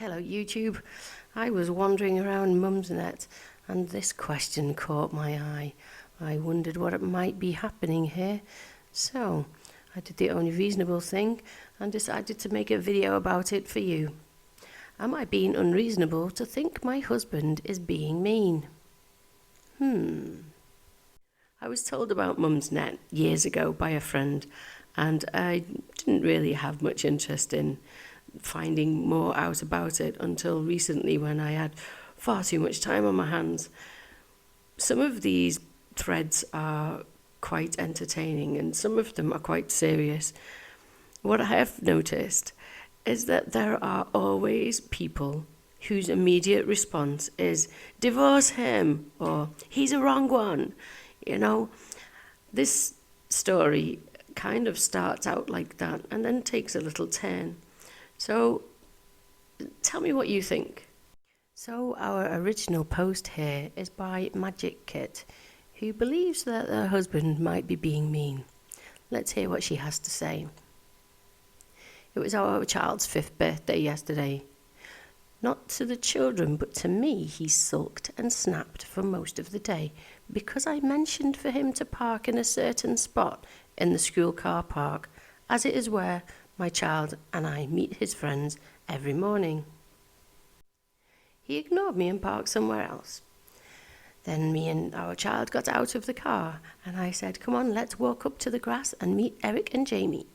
Hello YouTube. I was wandering around Mumsnet and this question caught my eye. I wondered what it might be happening here. So I did the only reasonable thing and decided to make a video about it for you. Am I being unreasonable to think my husband is being mean? I was told about Mumsnet years ago by a friend, and I didn't really have much interest in finding more out about it until recently when I had far too much time on my hands. Some of these threads are quite entertaining and some of them are quite serious. What I have noticed is that there are always people whose immediate response is divorce him or he's a wrong one. You know, this story kind of starts out like that and then takes a little turn. So tell me what you think. So our original post here is by Magic Kit, who believes that her husband might be being mean. Let's hear what she has to say. It was our child's 5th birthday yesterday. Not to the children, but to me, he sulked and snapped for most of the day because I mentioned for him to park in a certain spot in the school car park, as it is where my child and I meet his friends every morning. He ignored me and parked somewhere else. Then me and our child got out of the car and I said, come on, let's walk up to the grass and meet Eric and Jamie.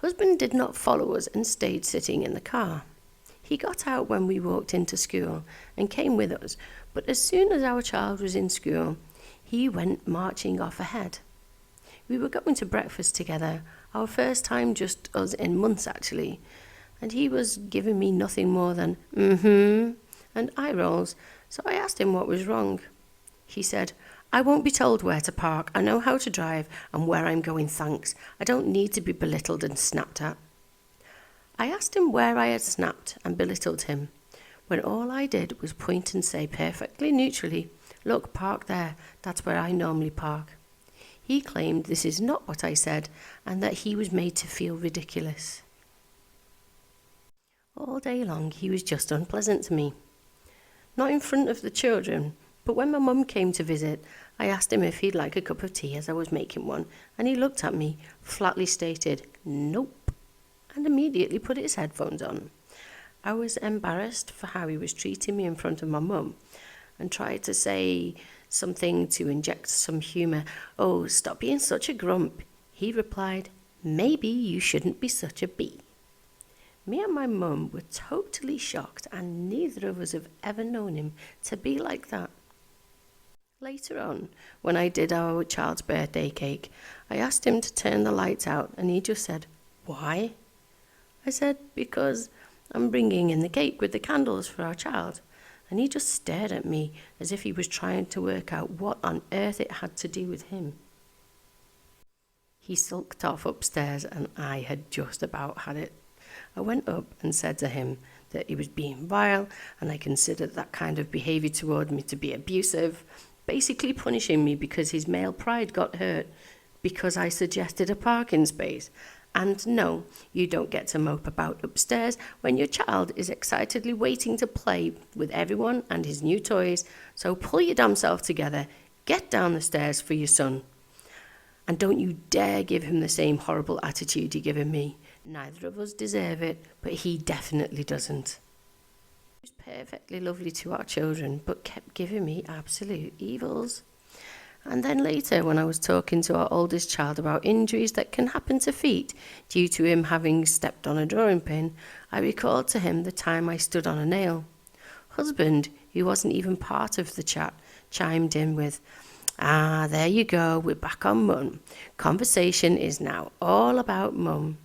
Husband did not follow us and stayed sitting in the car. He got out when we walked into school and came with us, but as soon as our child was in school, he went marching off ahead. We were going to breakfast together, our first time, just us in months actually, and he was giving me nothing more than and eye rolls, so I asked him what was wrong. He said, I won't be told where to park, I know how to drive and where I'm going, thanks. I don't need to be belittled and snapped at. I asked him where I had snapped and belittled him, when all I did was point and say perfectly neutrally, look, park there, that's where I normally park. He claimed this is not what I said and that he was made to feel ridiculous. All day long he was just unpleasant to me. Not in front of the children, but when my mum came to visit, I asked him if he'd like a cup of tea as I was making one, and he looked at me, flatly stated, nope, and immediately put his headphones on. I was embarrassed for how he was treating me in front of my mum and tried to say something to inject some humour. Oh, stop being such a grump. He replied, maybe you shouldn't be such a bee. Me and my mum were totally shocked and neither of us have ever known him to be like that. Later on, when I did our child's birthday cake, I asked him to turn the lights out and he just said, why? I said, because I'm bringing in the cake with the candles for our child. And he just stared at me as if he was trying to work out what on earth it had to do with him. He sulked off upstairs and I had just about had it. I went up and said to him that he was being vile and I considered that kind of behaviour toward me to be abusive, basically punishing me because his male pride got hurt because I suggested a parking space. And no, you don't get to mope about upstairs when your child is excitedly waiting to play with everyone and his new toys. So pull your damn self together, get down the stairs for your son. And don't you dare give him the same horrible attitude you're giving me. Neither of us deserve it, but he definitely doesn't. He was perfectly lovely to our children, but kept giving me absolute evils. And then later, when I was talking to our oldest child about injuries that can happen to feet due to him having stepped on a drawing pin, I recalled to him the time I stood on a nail. Husband, who wasn't even part of the chat, chimed in with, there you go, we're back on mum. Conversation is now all about mum.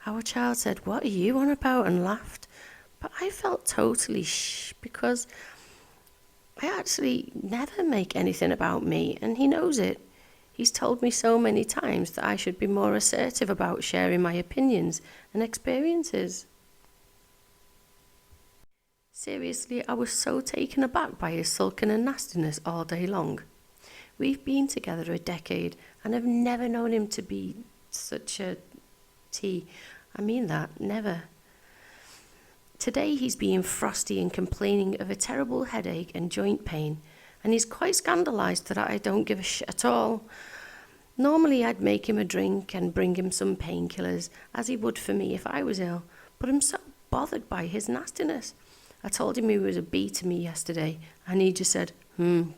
Our child said, what are you on about, and laughed. But I felt totally because I actually never make anything about me, and he knows it. He's told me so many times that I should be more assertive about sharing my opinions and experiences. Seriously, I was so taken aback by his sulking and nastiness all day long. We've been together a decade and have never known him to be such a I mean that, never. Today he's being frosty and complaining of a terrible headache and joint pain, and he's quite scandalised that I don't give a shit at all. Normally I'd make him a drink and bring him some painkillers, as he would for me if I was ill, but I'm so bothered by his nastiness. I told him he was a B to me yesterday, and he just said,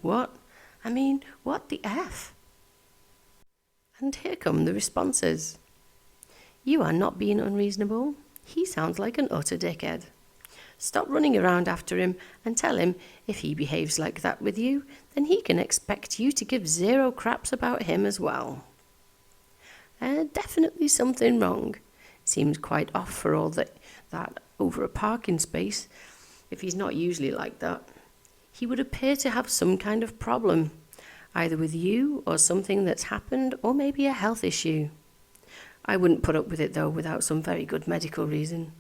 what? I mean, what the F? And here come the responses. You are not being unreasonable. He sounds like an utter dickhead. Stop running around after him and tell him if he behaves like that with you, then he can expect you to give zero craps about him as well. Definitely something wrong. Seems quite off for all that over a parking space, if he's not usually like that. He would appear to have some kind of problem, either with you or something that's happened, or maybe a health issue. I wouldn't put up with it though without some very good medical reason.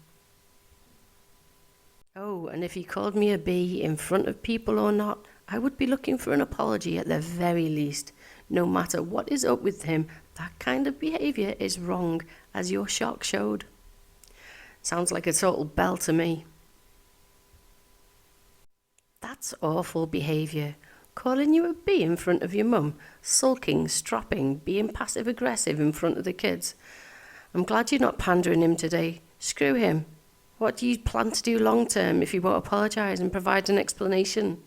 Oh, and if he called me a B in front of people or not, I would be looking for an apology at the very least. No matter what is up with him, that kind of behaviour is wrong, as your shock showed. Sounds like a total bell to me. That's awful behaviour. Calling you a B in front of your mum, sulking, stropping, being passive-aggressive in front of the kids. I'm glad you're not pandering him today. Screw him. What do you plan to do long term if you won't apologise and provide an explanation?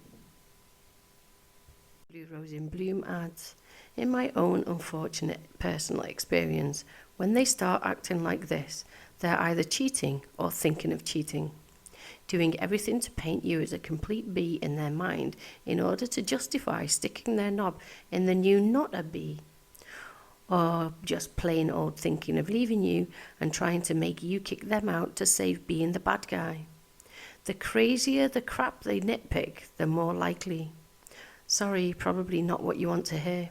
Blue Rose in Bloom adds, in my own unfortunate personal experience, when they start acting like this, they're either cheating or thinking of cheating, doing everything to paint you as a complete B in their mind in order to justify sticking their knob in the new not a B, or just plain old thinking of leaving you and trying to make you kick them out to save being the bad guy. The crazier the crap they nitpick, the more likely. Sorry, probably not what you want to hear.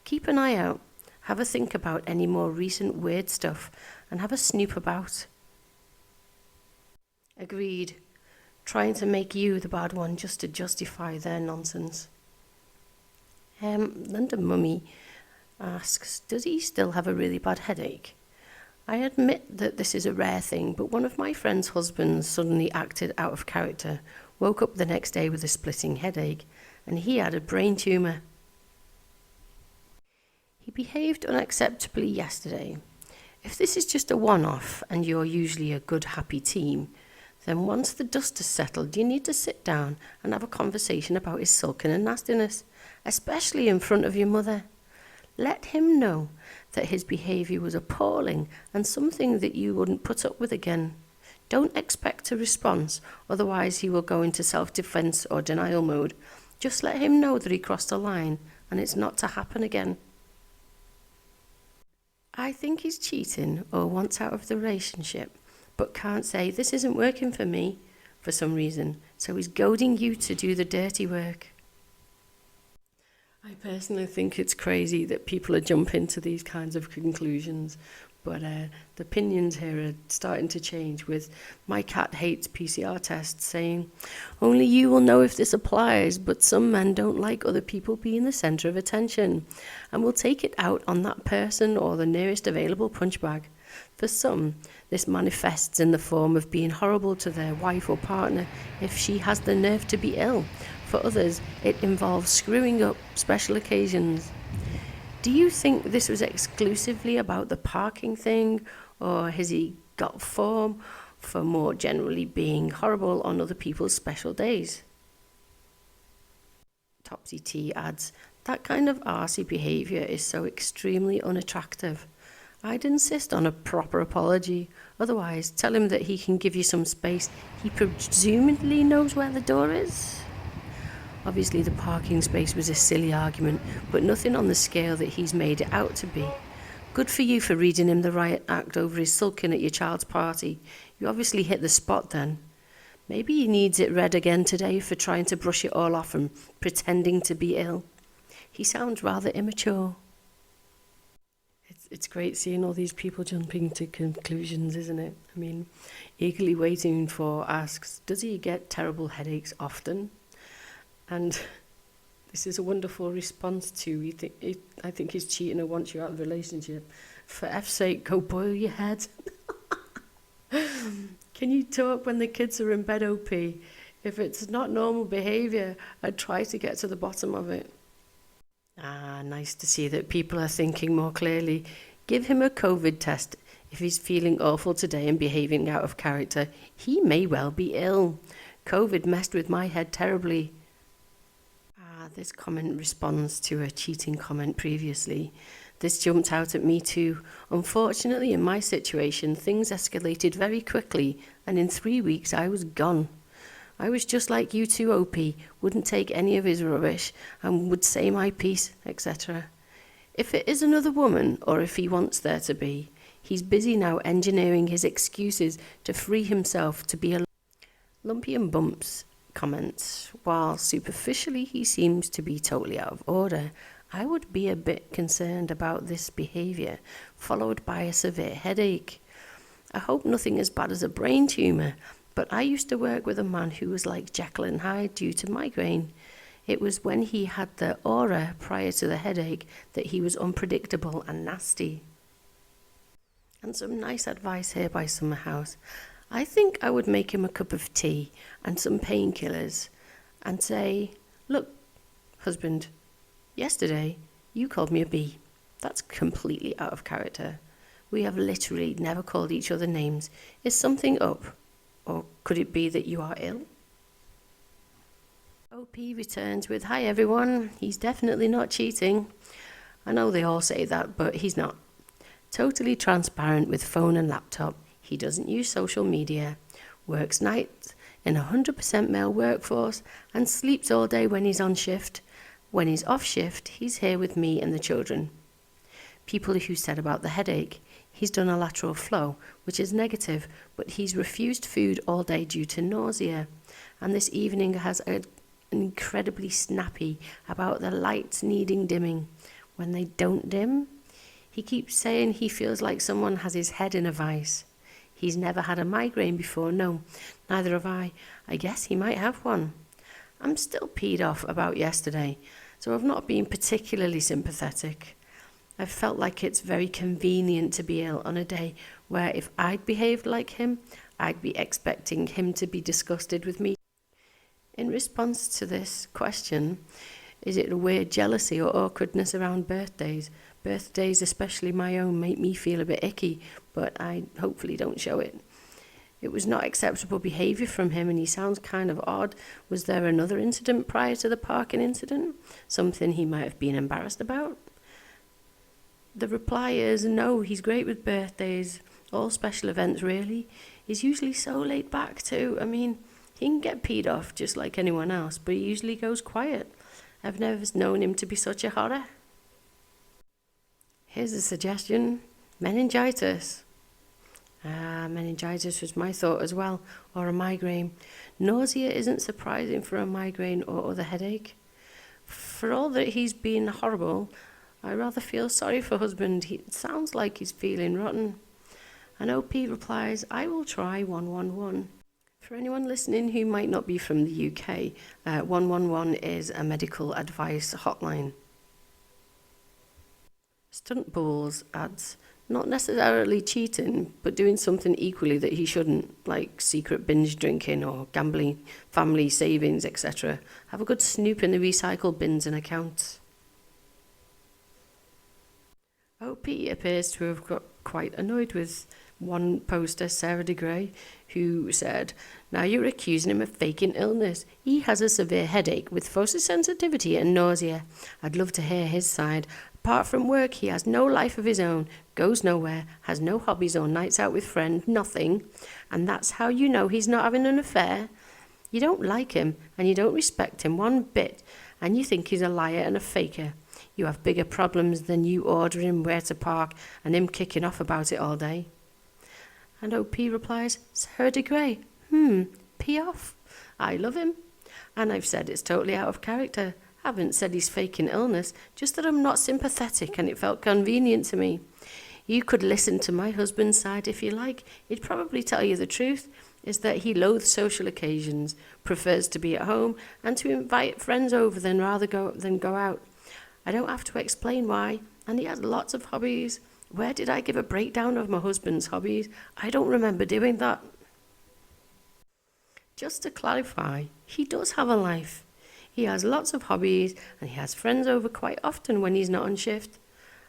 Keep an eye out, have a think about any more recent weird stuff, and have a snoop about. Agreed. Trying to make you the bad one just to justify their nonsense. London Mummy asks, does he still have a really bad headache? I admit that this is a rare thing, but one of my friend's husbands suddenly acted out of character, woke up the next day with a splitting headache, and he had a brain tumour. He behaved unacceptably yesterday. If this is just a one-off and you're usually a good, happy team, then once the dust has settled, you need to sit down and have a conversation about his sulking and nastiness, especially in front of your mother. Let him know that his behaviour was appalling and something that you wouldn't put up with again. Don't expect a response, otherwise he will go into self-defence or denial mode. Just let him know that he crossed a line and it's not to happen again. I think he's cheating or wants out of the relationship, but can't say this isn't working for me for some reason, so he's goading you to do the dirty work. I personally think it's crazy that people are jumping to these kinds of conclusions, but the opinions here are starting to change, with my cat hates PCR tests saying, only you will know if this applies, but some men don't like other people being the centre of attention and will take it out on that person or the nearest available punch bag. For some, this manifests in the form of being horrible to their wife or partner if she has the nerve to be ill. For others, it involves screwing up special occasions. Do you think this was exclusively about the parking thing, or has he got form for more generally being horrible on other people's special days? Topsy T adds, that kind of arsey behaviour is so extremely unattractive. I'd insist on a proper apology. Otherwise, tell him that he can give you some space. He presumably knows where the door is. Obviously, the parking space was a silly argument, but nothing on the scale that he's made it out to be. Good for you for reading him the riot act over his sulking at your child's party. You obviously hit the spot then. Maybe he needs it read again today for trying to brush it all off and pretending to be ill. He sounds rather immature. It's great seeing all these people jumping to conclusions, isn't it? I mean, eagerly waiting for asks, does he get terrible headaches often? And this is a wonderful response to, I think he's cheating or wants you out of the relationship. For F's sake, go boil your head. Can you talk when the kids are in bed, OP? If it's not normal behaviour, I'd try to get to the bottom of it. Nice to see that people are thinking more clearly. Give him a COVID test. If he's feeling awful today and behaving out of character, he may well be ill. COVID messed with my head terribly. This comment responds to a cheating comment previously. This jumped out at me too. Unfortunately, in my situation, things escalated very quickly, and in 3 weeks I was gone. I was just like you two, OP, wouldn't take any of his rubbish and would say my piece, etc. If it is another woman, or if he wants there to be, he's busy now engineering his excuses to free himself to be a lumpy and bumps comments. While superficially he seems to be totally out of order, I would be a bit concerned about this behaviour, followed by a severe headache. I hope nothing as bad as a brain tumour, but I used to work with a man who was like Jekyll and Hyde due to migraine. It was when he had the aura prior to the headache that he was unpredictable and nasty. And some nice advice here by Summer House. I think I would make him a cup of tea and some painkillers and say, look, husband, yesterday you called me a bee. That's completely out of character. We have literally never called each other names. Is something up? Or could it be that you are ill? OP returns with, hi everyone, he's definitely not cheating. I know they all say that, but he's not. Totally transparent with phone and laptop. He doesn't use social media, works nights in a 100% male workforce, and sleeps all day when he's on shift. When he's off shift, he's here with me and the children. People who said about the headache, he's done a lateral flow, which is negative, but he's refused food all day due to nausea. And this evening has an incredibly snappy about the lights needing dimming. When they don't dim, he keeps saying he feels like someone has his head in a vice. He's never had a migraine before, no, neither have I. I guess he might have one. I'm still peed off about yesterday, so I've not been particularly sympathetic. I've felt like it's very convenient to be ill on a day where if I'd behaved like him, I'd be expecting him to be disgusted with me. In response to this question, is it a weird jealousy or awkwardness around birthdays? Birthdays, especially my own, make me feel a bit icky, but I hopefully don't show it. It was not acceptable behaviour from him and he sounds kind of odd. Was there another incident prior to the parking incident? Something he might have been embarrassed about? The reply is no, he's great with birthdays, all special events really. He's usually so laid back too. I mean, he can get peed off just like anyone else, but he usually goes quiet. I've never known him to be such a horror. Here's a suggestion, meningitis. Meningitis was my thought as well, or a migraine. Nausea isn't surprising for a migraine or other headache. For all that he's been horrible, I rather feel sorry for husband. It sounds like he's feeling rotten. And OP replies, I will try 111. For anyone listening who might not be from the UK, 111 is a medical advice hotline. Stunt Balls adds, not necessarily cheating, but doing something equally that he shouldn't, like secret binge drinking or gambling, family savings, etc. Have a good snoop in the recycle bins and accounts. OP appears to have got quite annoyed with one poster, Sarah de Grey, who said, now you're accusing him of faking illness. He has a severe headache with photosensitivity and nausea. I'd love to hear his side. Apart from work, he has no life of his own, goes nowhere, has no hobbies or nights out with friends, nothing. And that's how you know he's not having an affair. You don't like him and you don't respect him one bit, and you think he's a liar and a faker. You have bigger problems than you ordering where to park and him kicking off about it all day. And OP replies, Sarah de Grey, pee off. I love him. And I've said it's totally out of character. Haven't said he's faking illness, just that I'm not sympathetic and it felt convenient to me. You could listen to my husband's side if you like. He'd probably tell you the truth, is that he loathes social occasions, prefers to be at home and to invite friends over than go out. I don't have to explain why, and he has lots of hobbies. Where did I give a breakdown of my husband's hobbies? I don't remember doing that. Just to clarify, he does have a life. He has lots of hobbies and he has friends over quite often when he's not on shift.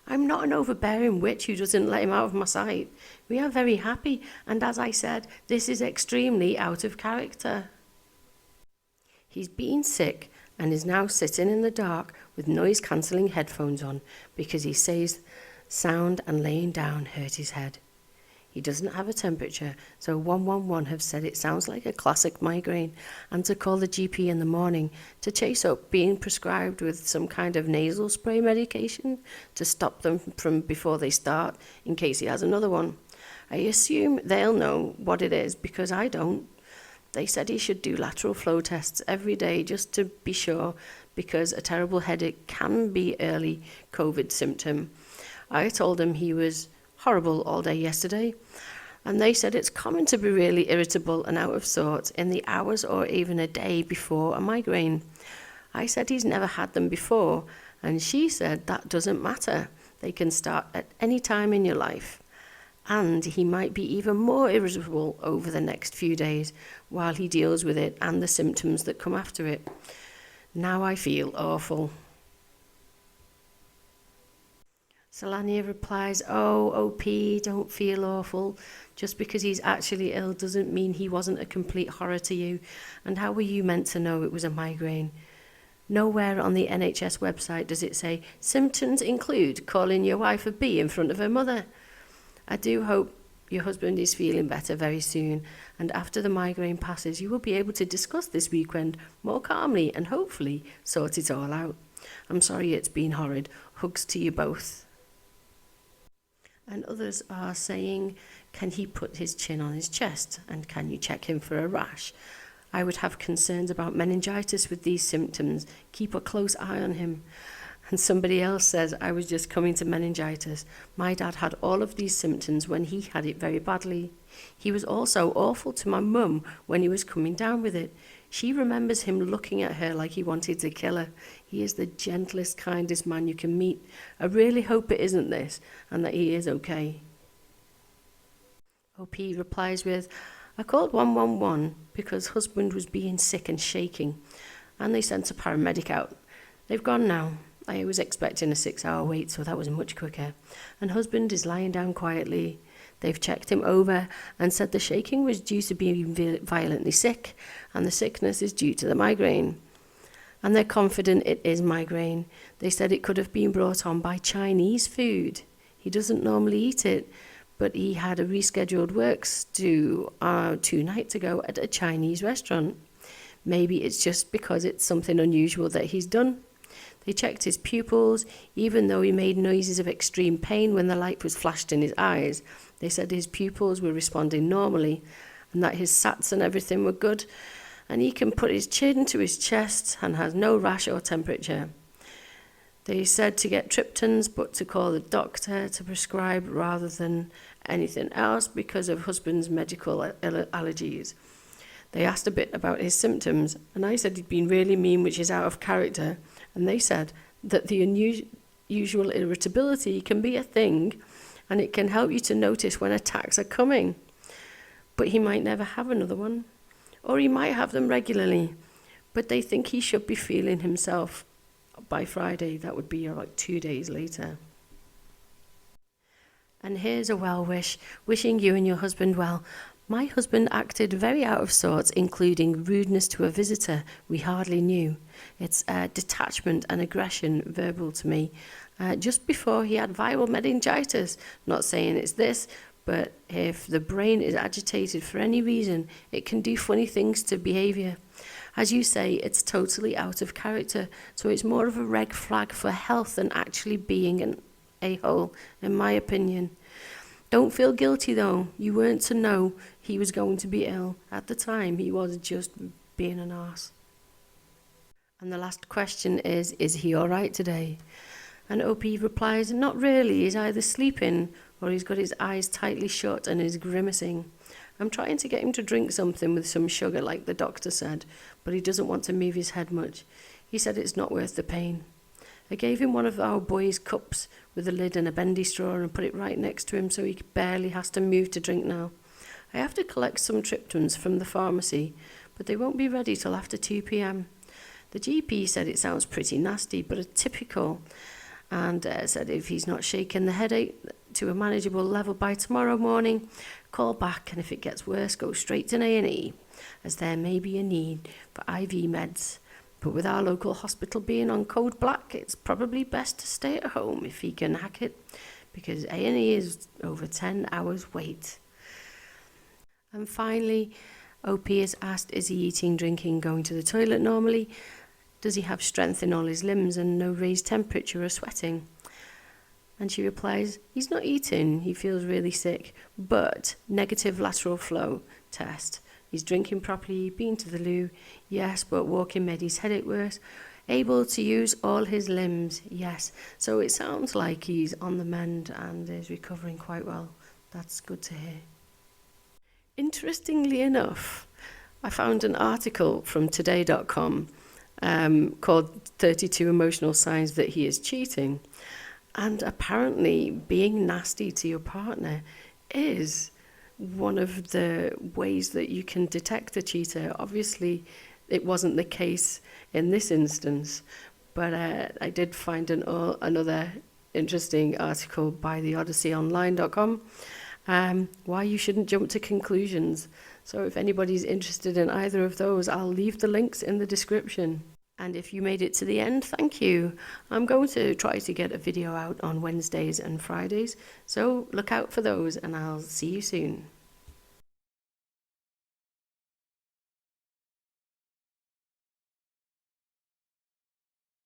I'm not an overbearing witch who doesn't let him out of my sight. We are very happy, and as I said, this is extremely out of character. He's been sick and is now sitting in the dark with noise-cancelling headphones on because he says sound and laying down hurt his head. He doesn't have a temperature, so 111 have said it sounds like a classic migraine, and to call the GP in the morning to chase up being prescribed with some kind of nasal spray medication to stop them from before they start in case he has another one. I assume they'll know what it is because I don't. They said he should do lateral flow tests every day just to be sure, because a terrible headache can be early COVID symptom. I told him he was horrible all day yesterday, and they said it's common to be really irritable and out of sorts in the hours or even a day before a migraine. I said he's never had them before, and she said that doesn't matter. They can start at any time in your life. And he might be even more irritable over the next few days while he deals with it and the symptoms that come after it. Now I feel awful. Solania replies, "Oh, OP, don't feel awful. Just because he's actually ill doesn't mean he wasn't a complete horror to you. And how were you meant to know it was a migraine? Nowhere on the NHS website does it say, symptoms include calling your wife a bee in front of her mother. I do hope your husband is feeling better very soon, and after the migraine passes, you will be able to discuss this weekend more calmly and hopefully sort it all out. I'm sorry it's been horrid. Hugs to you both." And others are saying, can he put his chin on his chest, and can you check him for a rash? I would have concerns about meningitis with these symptoms. Keep a close eye on him. And somebody else says, I was just coming to meningitis. My dad had all of these symptoms when he had it very badly. He was also awful to my mum when he was coming down with it. She remembers him looking at her like he wanted to kill her. He is the gentlest, kindest man you can meet. I really hope it isn't this, and that he is okay. OP replies with, I called 111 because husband was being sick and shaking, and they sent a paramedic out. They've gone now. I was expecting a 6-hour wait, so that was much quicker. And husband is lying down quietly. They've checked him over and said the shaking was due to being violently sick, and the sickness is due to the migraine. And they're confident it is migraine. They said it could have been brought on by Chinese food. He doesn't normally eat it, but he had a rescheduled works to 2 nights ago at a Chinese restaurant. Maybe it's just because it's something unusual that he's done. They checked his pupils, even though he made noises of extreme pain when the light was flashed in his eyes. They said his pupils were responding normally, and that his SATs and everything were good, and he can put his chin to his chest and has no rash or temperature. They said to get triptans, but to call the doctor to prescribe rather than anything else because of husband's medical allergies. They asked a bit about his symptoms, and I said he'd been really mean, which is out of character, and they said that the unusual irritability can be a thing, and it can help you to notice when attacks are coming. But he might never have another one, or he might have them regularly, but they think he should be feeling himself by Friday. That would be like 2 days later. And here's a well wish, wishing you and your husband well. My husband acted very out of sorts, including rudeness to a visitor we hardly knew. It's detachment and aggression verbal to me. Just before he had viral meningitis, not saying it's this, but if the brain is agitated for any reason, it can do funny things to behaviour. As you say, it's totally out of character, so it's more of a red flag for health than actually being an a-hole, in my opinion. Don't feel guilty though. You weren't to know he was going to be ill. At the time, he was just being an arse. And the last question is he all right today? And OP replies, not really. He's either sleeping or he's got his eyes tightly shut and is grimacing. I'm trying to get him to drink something with some sugar like the doctor said, but he doesn't want to move his head much. He said it's not worth the pain. I gave him one of our boys' cups with a lid and a bendy straw and put it right next to him so he barely has to move to drink now. I have to collect some triptans from the pharmacy, but they won't be ready till after 2 p.m. The GP said it sounds pretty nasty, but atypical, and said if he's not shaking the headache to a manageable level by tomorrow morning, call back, and if it gets worse, go straight to A&E, as there may be a need for IV meds. But with our local hospital being on code black, it's probably best to stay at home if he can hack it, because A&E is over 10 hours wait. And finally, OP is asked, is he eating, drinking, going to the toilet normally? Does he have strength in all his limbs and no raised temperature or sweating? And she replies, he's not eating, he feels really sick, but negative lateral flow test. He's drinking properly, been to the loo, yes, but walking made his headache worse. Able to use all his limbs, yes. So it sounds like he's on the mend and is recovering quite well. That's good to hear. Interestingly enough, I found an article from today.com called 32 Emotional Signs That He Is Cheating. And apparently being nasty to your partner is one of the ways that you can detect a cheater. Obviously, it wasn't the case in this instance, but I did find another interesting article by theodysseyonline.com, why you shouldn't jump to conclusions. So if anybody's interested in either of those, I'll leave the links in the description. And if you made it to the end, thank you. I'm going to try to get a video out on Wednesdays and Fridays, so look out for those, and I'll see you soon.